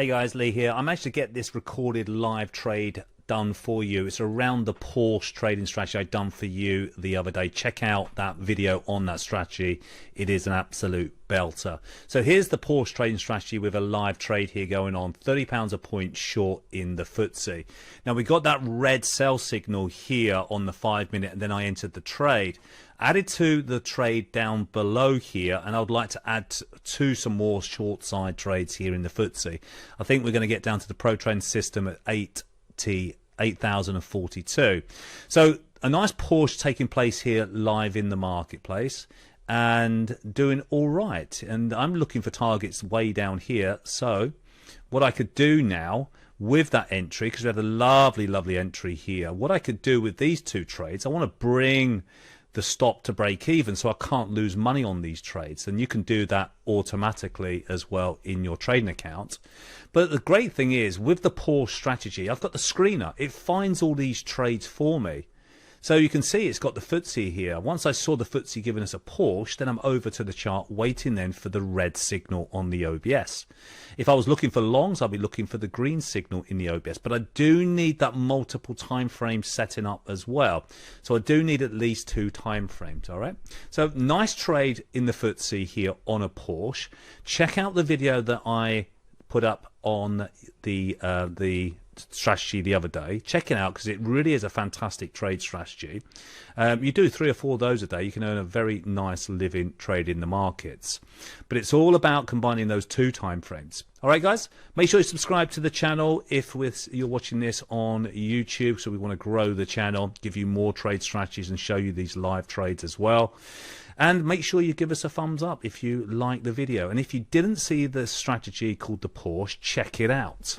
Hey guys, Lee here. I managed to get this recorded live trade done for you. It's around the Porsche trading strategy I done for you the other day. Check out that video on that strategy. It is an absolute belter. So here's the Porsche trading strategy with a live trade here going on. £30 a point short in the FTSE. Now we got that red sell signal here on the 5 minute, and then I entered the trade. Added to the trade down below here, and I would like to add to some more short side trades here in the FTSE. I think we're going to get down to the Pro Trend system at 8,042. So a nice Porsche taking place here live in the marketplace and doing all right. And I'm looking for targets way down here. So what I could do now with that entry, because we had a lovely entry here, what I could do with these two trades, I want to bring the stop to break even so I can't lose money on these trades, and you can do that automatically as well in your trading account. But the great thing is with the Porsche strategy, I've got the screener. It finds all these trades for me. So you can see it's got the FTSE here. Once I saw the FTSE giving us a Porsche, then I'm over to the chart waiting then for the red signal on the OBS. If I was looking for longs, I'll be looking for the green signal in the OBS. But I do need that multiple time frames setting up as well. So I do need at least 2 time frames, all right? So nice trade in the FTSE here on a Porsche. Check out the video that I put up on the strategy the other day. Check it out because it really is a fantastic trade strategy. You do 3 or 4 of those a day, you can earn a very nice living trade in the markets. But it's all about combining those 2 time frames. All right, guys, make sure you subscribe to the channel if you're watching this on YouTube. So we want to grow the channel, give you more trade strategies and show you these live trades as well. And make sure you give us a thumbs up if you like the video. And if you didn't see the strategy called the Porsche, check it out.